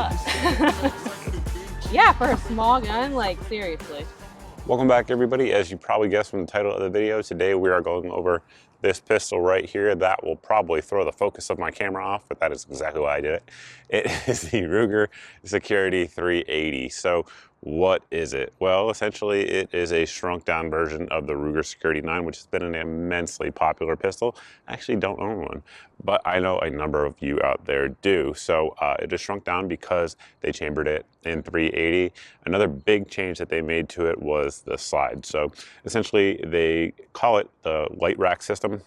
but yeah, for a small gun, like seriously. Welcome back, everybody. As you probably guessed from the title of the video, today we are going over this pistol right here. That will probably throw the focus of my camera off, but that is exactly why I did it. It is the Ruger Security 380. So what is it? Well, essentially it is a shrunk down version of the Ruger Security 9, which has been an immensely popular pistol. I actually don't own one, but I know a number of you out there do. So it is shrunk down because they chambered it in 380. Another big change that they made to it was the slide. So essentially they call it the Lite Rack system.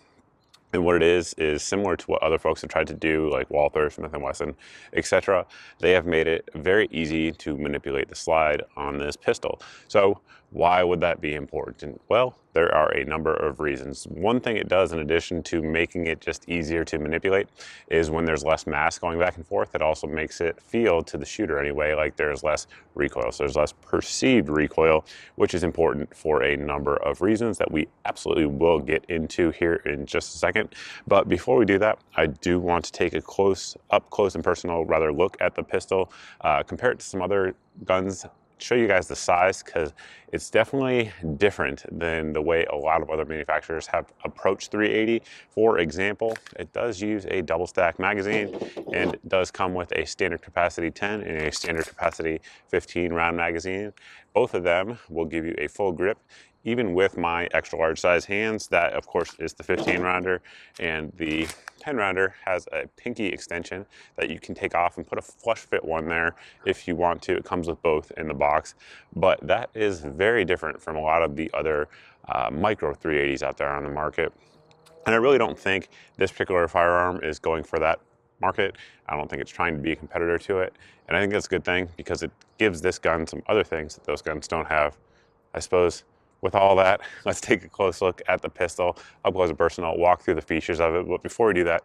And what it is similar to what other folks have tried to do, like Walther, Smith & Wesson, etc. They have made it very easy to manipulate the slide on this pistol. So why would that be important? Well, there are a number of reasons. One thing it does, in addition to making it just easier to manipulate, is when there's less mass going back and forth, it also makes it feel, to the shooter anyway, like there's less recoil. So there's less perceived recoil, which is important for a number of reasons that we absolutely will get into here in just a second. But before we do that, I do want to take a up close and personal look at the pistol, compare it to some other guns, show you guys the size, because it's definitely different than the way a lot of other manufacturers have approached 380. For example, it does use a double stack magazine and it does come with a standard capacity 10 and a standard capacity 15 round magazine. Both of them will give you a full grip. Even with my extra large size hands, that of course is the 15 rounder, and the 10 rounder has a pinky extension that you can take off and put a flush fit one there if you want to. It comes with both in the box, but that is very different from a lot of the other micro 380s out there on the market. And I really don't think this particular firearm is going for that market. I don't think it's trying to be a competitor to it, and I think that's a good thing because it gives this gun some other things that those guns don't have, I suppose. With all that, let's take a close look at the pistol, up close and personal, walk through the features of it. But before we do that,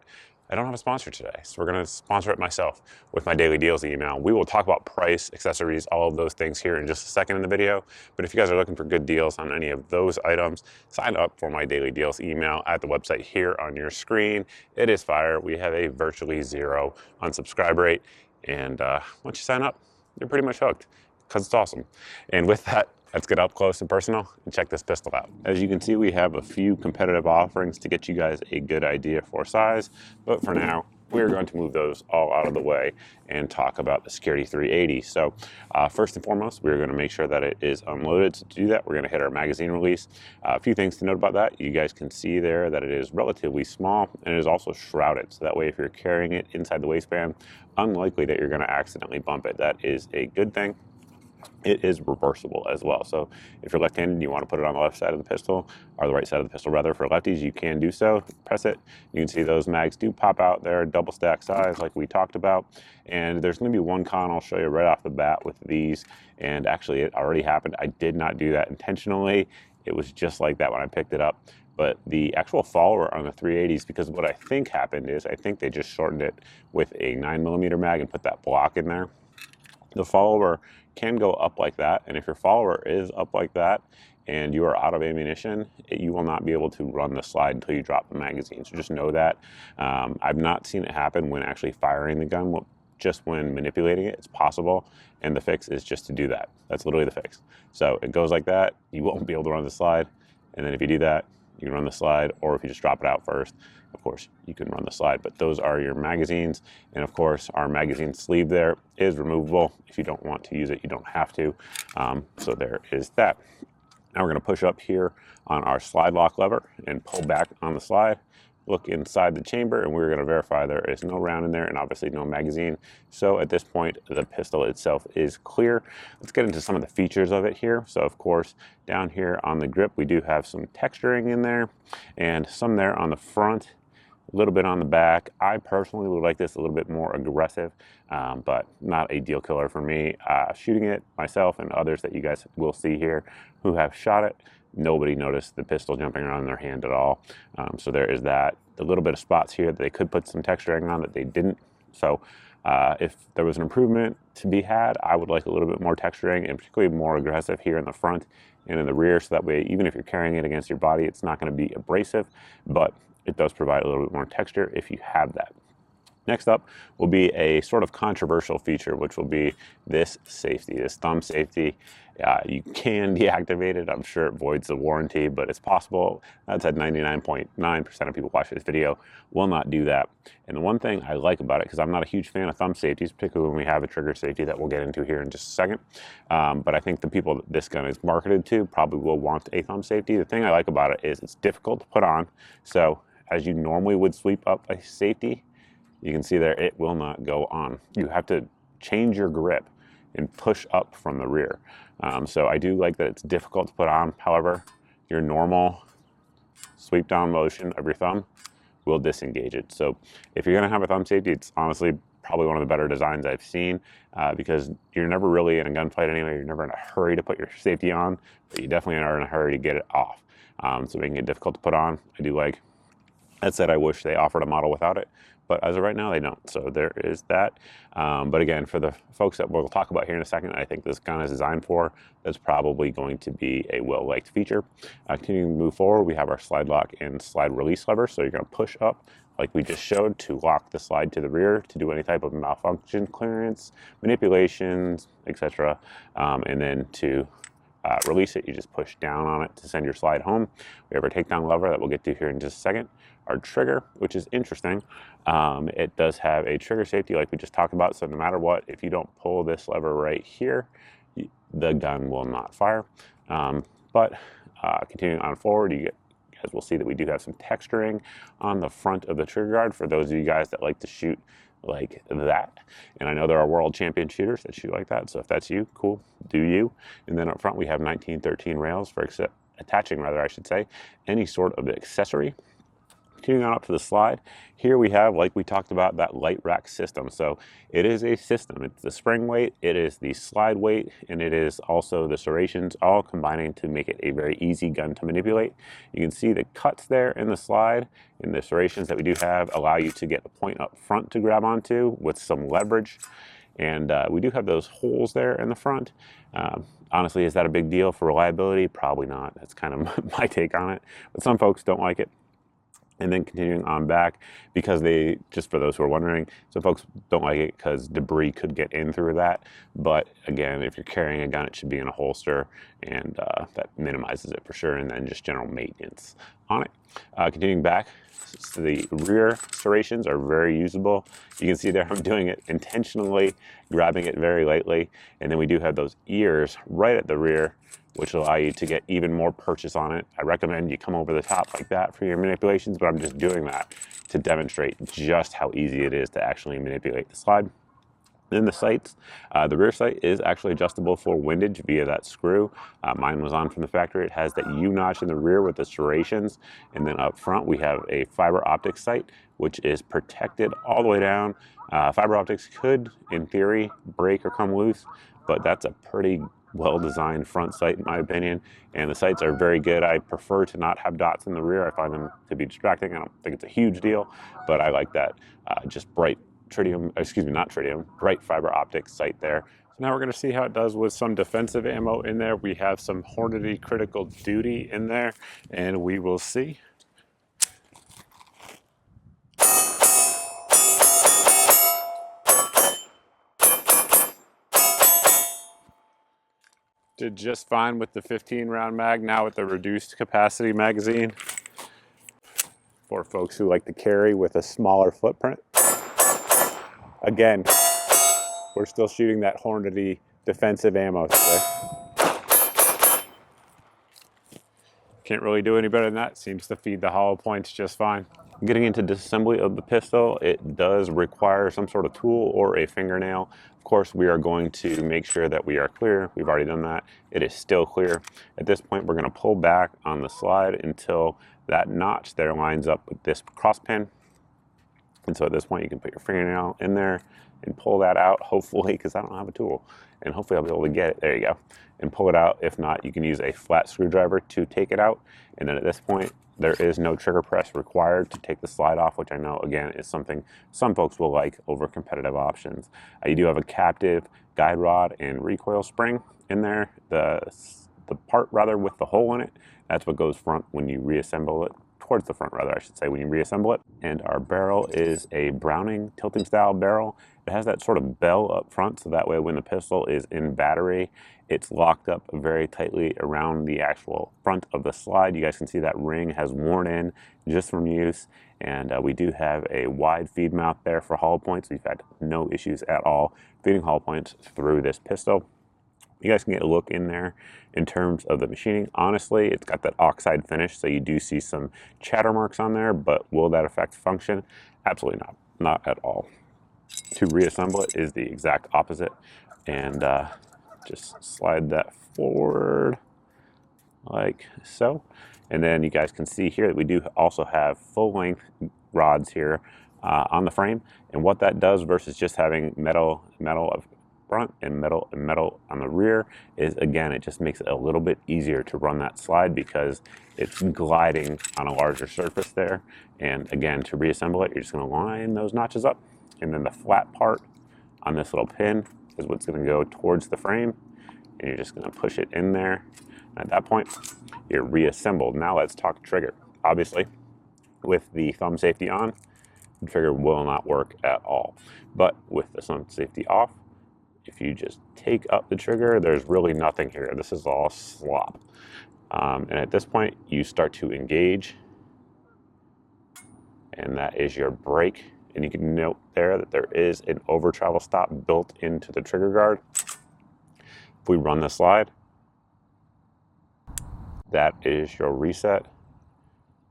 I don't have a sponsor today, so we're going to sponsor it myself with my daily deals email. We will talk about price, accessories, all of those things here in just a second in the video. But if you guys are looking for good deals on any of those items, sign up for my daily deals email at the website here on your screen. It is fire. We have a virtually zero unsubscribe rate. And once you sign up, you're pretty much hooked because it's awesome. And with that, let's get up close and personal and check this pistol out. As you can see, we have a few competitive offerings to get you guys a good idea for size, but for now, we're going to move those all out of the way and talk about the Security 380. So first and foremost, we're going to make sure that it is unloaded. So to do that, we're going to hit our magazine release. A few things to note about that. You guys can see there that it is relatively small and it is also shrouded. So that way, if you're carrying it inside the waistband, unlikely that you're going to accidentally bump it. That is a good thing. It is reversible as well. So if you're left-handed and you want to put it on the left side of the pistol, or the right side of the pistol rather, for lefties, you can do so. Press it. You can see those mags do pop out there, double stack size like we talked about. And there's going to be one con I'll show you right off the bat with these. And actually it already happened. I did not do that intentionally. It was just like that when I picked it up. But the actual follower on the 380s, because what I think happened is I think they just shortened it with a 9mm mag and put that block in there. The follower can go up like that, and if your follower is up like that and you are out of ammunition, you will not be able to run the slide until you drop the magazine. So just know that. I've not seen it happen when actually firing the gun, just when manipulating it. It's possible, and the fix is just to do that. That's literally the fix. So it goes like that, you won't be able to run the slide, and then if you do that, you can run the slide, or if you just drop it out first, of course, you can run the slide. But those are your magazines. And of course, our magazine sleeve there is removable. If you don't want to use it, you don't have to. So there is that. Now we're going to push up here on our slide lock lever and pull back on the slide. Look inside the chamber, and we're going to verify there is no round in there and obviously no magazine. So at this point, the pistol itself is clear. Let's get into some of the features of it here. So of course, down here on the grip, we do have some texturing in there and some there on the front, a little bit on the back. I personally would like this a little bit more aggressive, but not a deal killer for me. Shooting it myself and others that you guys will see here who have shot it, nobody noticed the pistol jumping around in their hand at all. So there is that. A little bit of spots here that they could put some texturing on that they didn't. So if there was an improvement to be had, I would like a little bit more texturing, and particularly more aggressive here in the front and in the rear. So that way, even if you're carrying it against your body, it's not going to be abrasive, but it does provide a little bit more texture if you have that. Next up will be a sort of controversial feature, which will be this safety, this thumb safety. You can deactivate it. I'm sure it voids the warranty, but it's possible. That said, 99.9% of people watch this video will not do that. And the one thing I like about it, because I'm not a huge fan of thumb safeties, particularly when we have a trigger safety that we'll get into here in just a second, but I think the people that this gun is marketed to probably will want a thumb safety. The thing I like about it is it's difficult to put on. So as you normally would sweep up a safety, you can see there it will not go on. You have to change your grip and push up from the rear. So I do like that it's difficult to put on. However, your normal sweep down motion of your thumb will disengage it. So if you're gonna have a thumb safety, it's honestly probably one of the better designs I've seen, because you're never really in a gunfight anyway. You're never in a hurry to put your safety on, but you definitely are in a hurry to get it off. So making it difficult to put on, I do like. That said, I wish they offered a model without it, but as of right now, they don't. So there is that. But again, for the folks that we'll talk about here in a second, I think this gun is designed for, that's probably going to be a well-liked feature. Continuing to move forward, we have our slide lock and slide release lever. So you're gonna push up, like we just showed, to lock the slide to the rear to do any type of malfunction clearance, manipulations, etc. And then to release it, you just push down on it to send your slide home. We have our takedown lever that we'll get to here in just a second. Our trigger, which is interesting, it does have a trigger safety like we just talked about. So no matter what, if you don't pull this lever right here, the gun will not fire. But continuing on forward, you guys will see that we do have some texturing on the front of the trigger guard for those of you guys that like to shoot like that. And I know there are world champion shooters that shoot like that. So if that's you, cool, do you. And then up front, we have 1913 rails for attaching, rather, I should say, any sort of accessory. Continuing on up to the slide, here we have, like we talked about, that Lite Rack system. So it is a system. It's the spring weight, it is the slide weight, and it is also the serrations, all combining to make it a very easy gun to manipulate. You can see the cuts there in the slide, and the serrations that we do have allow you to get a point up front to grab onto with some leverage. And we do have those holes there in the front. Honestly, is that a big deal for reliability? Probably not. That's kind of my take on it. But some folks don't like it. And then continuing on back, because they, just for those who are wondering, some folks don't like it because debris could get in through that. But again, if you're carrying a gun, it should be in a holster, and that minimizes it for sure. And then just general maintenance on it. Continuing back, so the rear serrations are very usable. You can see there I'm doing it intentionally, grabbing it very lightly. And then we do have those ears right at the rear, which will allow you to get even more purchase on it. I recommend you come over the top like that for your manipulations, but I'm just doing that to demonstrate just how easy it is to actually manipulate the slide. Then the sights, the rear sight is actually adjustable for windage via that screw. Mine was on from the factory. It has that U-notch in the rear with the serrations. And then up front, we have a fiber optic sight, which is protected all the way down. Fiber optics could, in theory, break or come loose, but that's a pretty well-designed front sight in my opinion, and the sights are very good. I prefer to not have dots in the rear. I find them to be distracting. I don't think it's a huge deal, but I like that just bright bright fiber optic sight there. So now we're going to see how it does with some defensive ammo in there. We have some Hornady Critical Duty in there, and we will see. Did just fine with the 15-round mag, now with the reduced capacity magazine for folks who like to carry with a smaller footprint. Again, we're still shooting that Hornady defensive ammo today. Can't really do any better than that. Seems to feed the hollow points just fine. Getting into disassembly of the pistol, it does require some sort of tool or a fingernail. Of course, we are going to make sure that we are clear. We've already done that. It is still clear. At this point, we're going to pull back on the slide until that notch there lines up with this cross pin. And so at this point, you can put your fingernail in there and pull that out, hopefully, because I don't have a tool. And hopefully I'll be able to get it. There you go. And pull it out. If not, you can use a flat screwdriver to take it out. And then at this point, there is no trigger press required to take the slide off, which I know, again, is something some folks will like over competitive options. You do have a captive guide rod and recoil spring in there. The part, rather, with the hole in it, that's what goes front when you reassemble it towards the front rather, I should say, when you reassemble it. And our barrel is a Browning tilting style barrel. It has that sort of bell up front, so that way when the pistol is in battery, it's locked up very tightly around the actual front of the slide. You guys can see that ring has worn in just from use. And we do have a wide feed mouth there for hollow points. We've had no issues at all feeding hollow points through this pistol. You guys can get a look in there in terms of the machining. Honestly, it's got that oxide finish, so you do see some chatter marks on there, but will that affect function? Absolutely not at all. To reassemble it is the exact opposite, and just slide that forward like so. And then you guys can see here that we do also have full length rods here on the frame, and what that does versus just having metal of front and metal on the rear is, again, it just makes it a little bit easier to run that slide because it's gliding on a larger surface there. And again, to reassemble it, you're just going to line those notches up, and then the flat part on this little pin is what's going to go towards the frame, and you're just going to push it in there. And at that point, you're reassembled. Now let's talk trigger. Obviously, with the thumb safety on, the trigger will not work at all. But with the thumb safety off, if you just take up the trigger, there's really nothing here. This is all slop. And at this point, you start to engage, and that is your brake. And you can note there that there is an over travel stop built into the trigger guard. If we run the slide, that is your reset.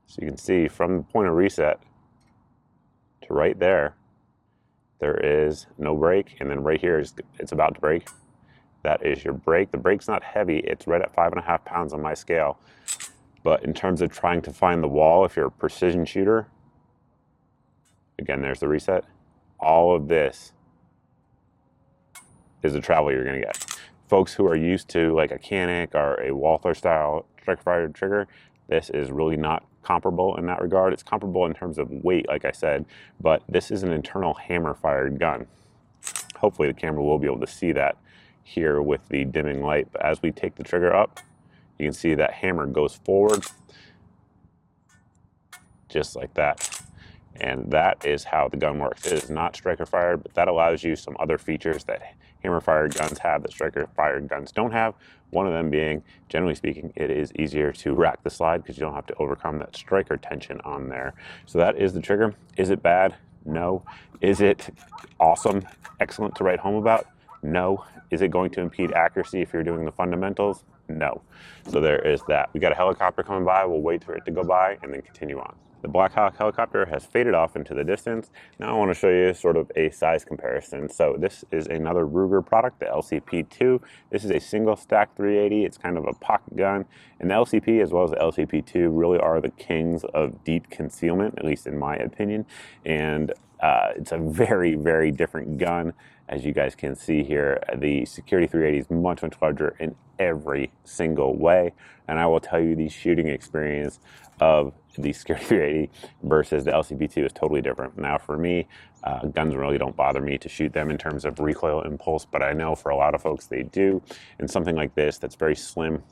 So you can see from the point of reset to right there, there is no brake, and then right here it's about to brake. That is your brake. The brake's not heavy. It's right at 5.5 pounds on my scale. But in terms of trying to find the wall, if you're a precision shooter, again, there's the reset. All of this is the travel you're gonna get. Folks who are used to like a Canic or a Walther style striker fired trigger, this is really not comparable in that regard. It's comparable in terms of weight, like I said, but this is an internal hammer fired gun. Hopefully the camera will be able to see that here with the dimming light. But as we take the trigger up, you can see that hammer goes forward just like that. And that is how the gun works. It is not striker fired, but that allows you some other features that hammer fired guns have that striker fired guns don't have. One of them being, generally speaking, it is easier to rack the slide because you don't have to overcome that striker tension on there. So that is the trigger. Is it bad? No. Is it awesome, excellent to write home about? No. Is it going to impede accuracy if you're doing the fundamentals? No. So there is that. We got a helicopter coming by. We'll wait for it to go by and then continue on. The Black Hawk helicopter has faded off into the distance. Now I want to show you sort of a size comparison. So this is another Ruger product, the LCP2. This is a single stack 380. It's kind of a pocket gun. And the LCP as well as the LCP2 really are the kings of deep concealment, at least in my opinion. And it's a very, very different gun. As you guys can see here, the Security 380 is much, much larger in every single way. And I will tell you, the shooting experience of the Security 380 versus the LCP2 is totally different. Now for me, guns really don't bother me to shoot them in terms of recoil impulse, but I know for a lot of folks they do. And something like this that's very slim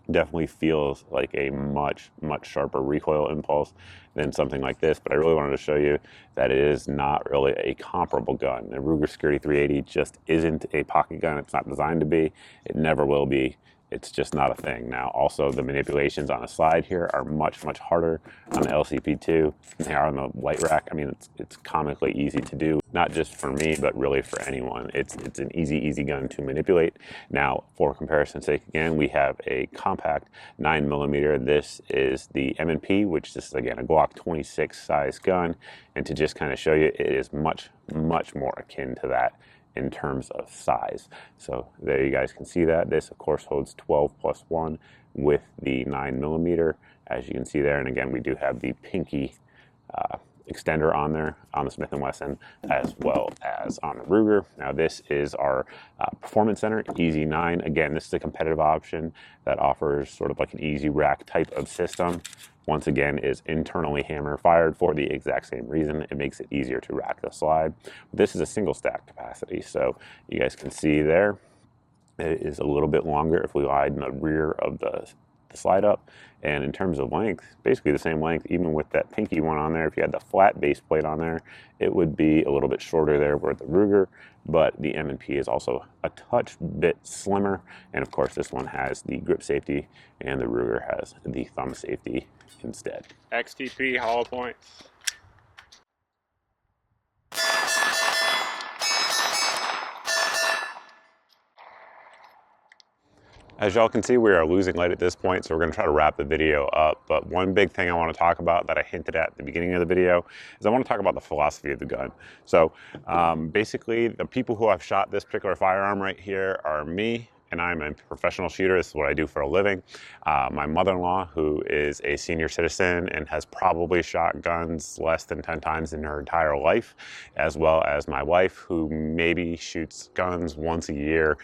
definitely feels like a much, much sharper recoil impulse than something like this. But I really wanted to show you that it is not really a comparable gun. The Ruger Security 380 just isn't a pocket gun. It's not designed to be. It never will be. It's just not a thing. Now, also the manipulations on the slide here are much, much harder on the LCP2 than they are on the Lite Rack. I mean, it's comically easy to do, not just for me, but really for anyone. It's an easy gun to manipulate. Now, for comparison's sake, again, we have a compact 9mm. This is the M&P, which this is, again, a Glock 26 size gun. And to just kind of show you, it is much, much more akin to that in terms of size. So there you guys can see that. This of course holds 12+1 with the 9mm, as you can see there. And again, we do have the pinky extender on there on the Smith & Wesson as well as on the Ruger. Now this is our Performance Center Easy 9. Again, this is a competitive option that offers sort of like an easy rack type of system. Once again, is internally hammer fired for the exact same reason. It makes it easier to rack the slide. This is a single stack capacity, so you guys can see there it is a little bit longer if we lie in the rear of the the slide up. And in terms of length, basically the same length, even with that pinky one on there. If you had the flat base plate on there, it would be a little bit shorter there with the Ruger, but the M&P is also a touch bit slimmer. And of course, this one has the grip safety, and the Ruger has the thumb safety instead. XTP hollow points. As y'all can see, we are losing light at this point, so we're going to try to wrap the video up. But one big thing I want to talk about that I hinted at the beginning of the video is I want to talk about the philosophy of the gun. So basically, the people who have shot this particular firearm right here are me, and I'm a professional shooter. This is what I do for a living. My mother-in-law, who is a senior citizen and has probably shot guns less than 10 times in her entire life, as well as my wife, who maybe shoots guns once a year,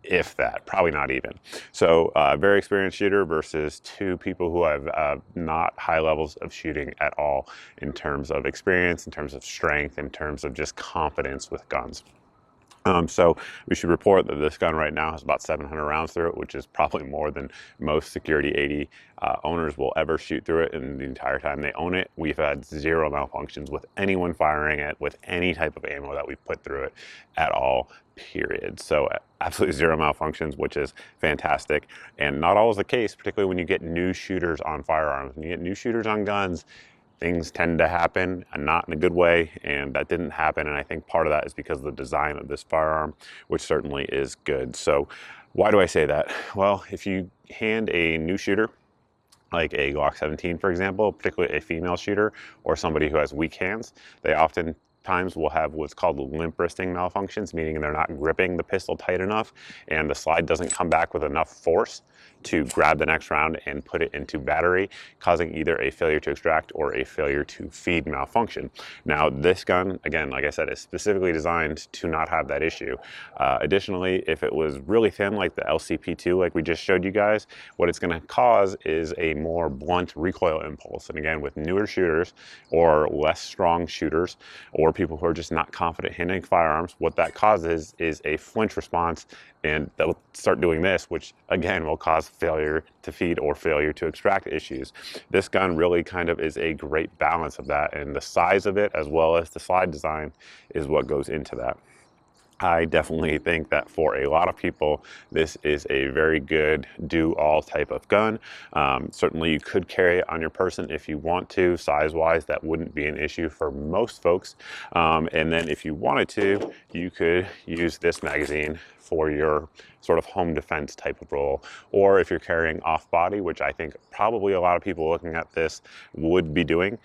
if that, probably not even. So very experienced shooter versus two people who have not high levels of shooting at all in terms of experience, in terms of strength, in terms of just confidence with guns. So we should report that this gun right now has about 700 rounds through it, which is probably more than most Security 80 owners will ever shoot through it in the entire time they own it. We've had zero malfunctions with anyone firing it with any type of ammo that we've put through it at all, period. So absolutely zero malfunctions, which is fantastic. And not always the case, particularly when you get new shooters on firearms. When you get new shooters on guns, things tend to happen, and not in a good way, and that didn't happen. And I think part of that is because of the design of this firearm, which certainly is good. So why do I say that? Well, if you hand a new shooter, like a Glock 17, for example, particularly a female shooter or somebody who has weak hands, they oftentimes will have what's called limp wristing malfunctions, meaning they're not gripping the pistol tight enough and the slide doesn't come back with enough force to grab the next round and put it into battery, causing either a failure to extract or a failure to feed malfunction. Now, this gun, again, like I said, is specifically designed to not have that issue. Additionally, if it was really thin, like the LCP2, like we just showed you guys, what it's going to cause is a more blunt recoil impulse. And again, with newer shooters or less strong shooters or people who are just not confident handling firearms, what that causes is a flinch response, and they'll start doing this, which again will cause failure to feed or failure to extract issues. This gun really kind of is a great balance of that, and the size of it as well as the slide design is what goes into that. I definitely think that for a lot of people, this is a very good do-all type of gun. Certainly you could carry it on your person if you want to. Size-wise, that wouldn't be an issue for most folks. And then if you wanted to, you could use this magazine for your sort of home defense type of role. Or if you're carrying off body, which I think probably a lot of people looking at this would be doing,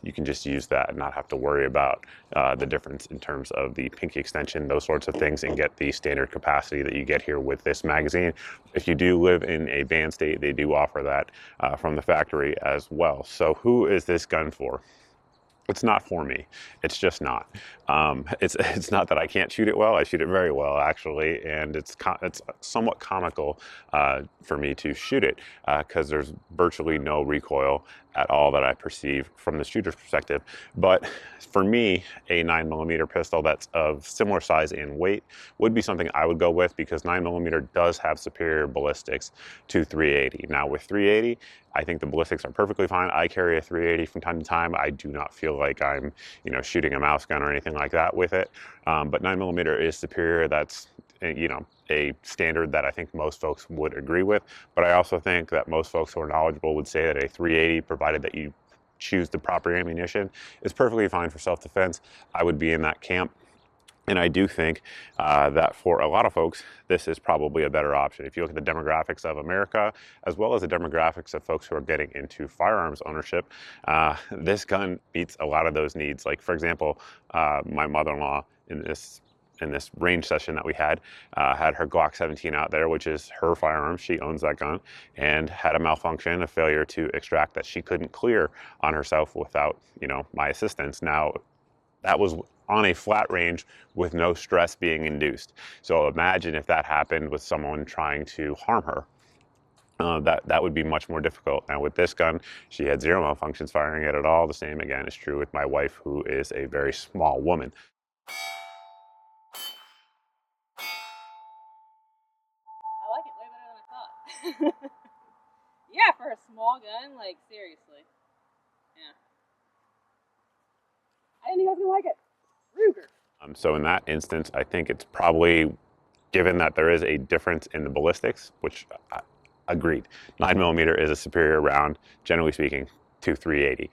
you can just use that and not have to worry about the difference in terms of the pinky extension, those sorts of things, and get the standard capacity that you get here with this magazine. If you do live in a band state, they do offer that from the factory as well. So who is this gun for? It's not for me. It's just not. It's not that I can't shoot it well. I shoot it very well, actually, and it's somewhat comical for me to shoot it because there's virtually no recoil at all that I perceive from the shooter's perspective. But for me, a 9mm pistol that's of similar size and weight would be something I would go with, because 9mm does have superior ballistics to 380. Now with 380, I think the ballistics are perfectly fine. I carry a 380 from time to time. I do not feel like I'm, shooting a mouse gun or anything like that with it. But 9mm is superior. That's, a standard that I think most folks would agree with. But I also think that most folks who are knowledgeable would say that a 380, provided that you choose the proper ammunition, is perfectly fine for self-defense. I would be in that camp. And I do think that for a lot of folks, this is probably a better option. If you look at the demographics of America, as well as the demographics of folks who are getting into firearms ownership, this gun meets a lot of those needs. Like, for example, my mother-in-law in this range session that we had her Glock 17 out there, which is her firearm. She owns that gun, and had a malfunction, a failure to extract that she couldn't clear on herself without, my assistance. Now, that was on a flat range with no stress being induced. So imagine if that happened with someone trying to harm her. That would be much more difficult. Now with this gun, she had zero malfunctions firing it at all. The same again is true with my wife, who is a very small woman. I like it way better than I thought. Yeah, for a small gun, like seriously. Yeah. I didn't think I was gonna like it. Ruger. So in that instance, I think it's probably, given that there is a difference in the ballistics, which agreed, 9mm is a superior round, generally speaking, to 380.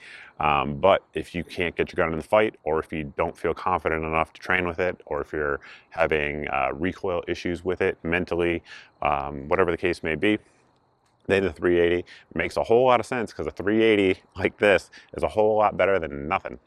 But if you can't get your gun in the fight, or if you don't feel confident enough to train with it, or if you're having recoil issues with it mentally, whatever the case may be, then the 380 makes a whole lot of sense, because a 380 like this is a whole lot better than nothing.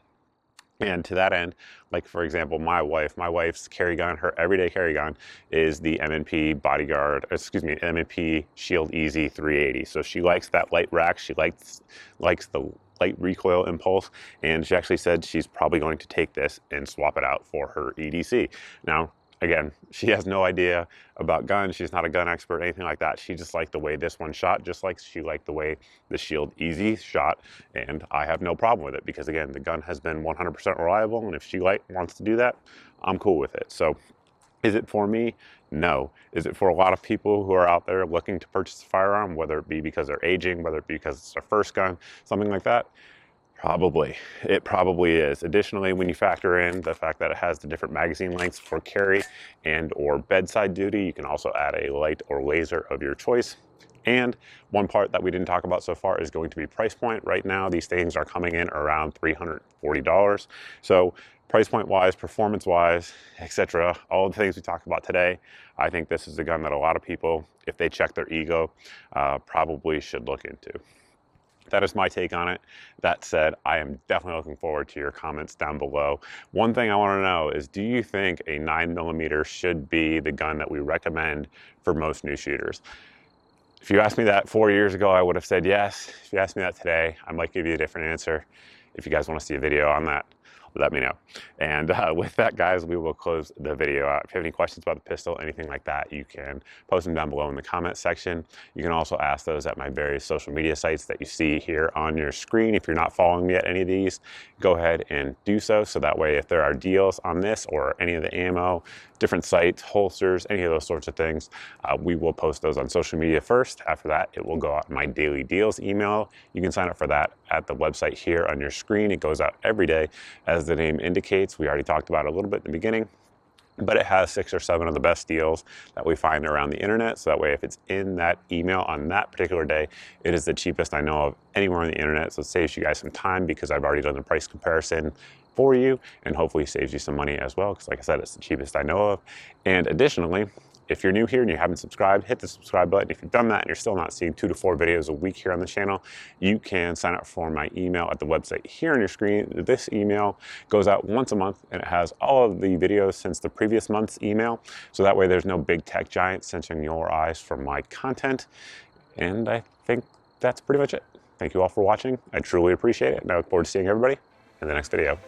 And to that end, like for example, my wife's carry gun, her everyday carry gun is the M&P Bodyguard, excuse me, M&P Shield Easy 380. So she likes that Lite Rack. She likes the light recoil impulse, and she actually said she's probably going to take this and swap it out for her EDC. Now, again, she has no idea about guns. She's not a gun expert, anything like that. She just liked the way this one shot, just like she liked the way the Shield Easy shot. And I have no problem with it, because again, the gun has been 100% reliable. And if she wants to do that, I'm cool with it. So is it for me? No. Is it for a lot of people who are out there looking to purchase a firearm, whether it be because they're aging, whether it be because it's their first gun, something like that? Probably. It probably is. Additionally, when you factor in the fact that it has the different magazine lengths for carry and or bedside duty, you can also add a light or laser of your choice. And one part that we didn't talk about so far is going to be price point. Right now, these things are coming in around $340. So price point wise, performance wise, etc., all the things we talked about today, I think this is a gun that a lot of people, if they check their ego, probably should look into. That is my take on it. That said, I am definitely looking forward to your comments down below. One thing I want to know is, do you think a 9mm should be the gun that we recommend for most new shooters? If you asked me that 4 years ago, I would have said yes. If you asked me that today, I might give you a different answer. If you guys want to see a video on that, let me know. And with that, guys, we will close the video out. If you have any questions about the pistol, anything like that, you can post them down below in the comment section. You can also ask those at my various social media sites that you see here on your screen. If you're not following me at any of these, go ahead and do so. So that way, if there are deals on this or any of the ammo, different sites, holsters, any of those sorts of things, we will post those on social media first. After that, it will go out in my daily deals email. You can sign up for that at the website here on your screen. It goes out every day, as the name indicates. We already talked about it a little bit in the beginning, but it has 6 or 7 of the best deals that we find around the internet. So that way, if it's in that email on that particular day, it is the cheapest I know of anywhere on the internet. So it saves you guys some time, because I've already done the price comparison for you, and hopefully saves you some money as well, because like I said, it's the cheapest I know of. And additionally, if you're new here and you haven't subscribed, hit the subscribe button. If you've done that and you're still not seeing 2 to 4 videos a week here on the channel, you can sign up for my email at the website here on your screen. This email goes out once a month, and it has all of the videos since the previous month's email. So that way there's no big tech giant censoring your eyes from my content. And I think that's pretty much it. Thank you all for watching. I truly appreciate it, and I look forward to seeing everybody in the next video.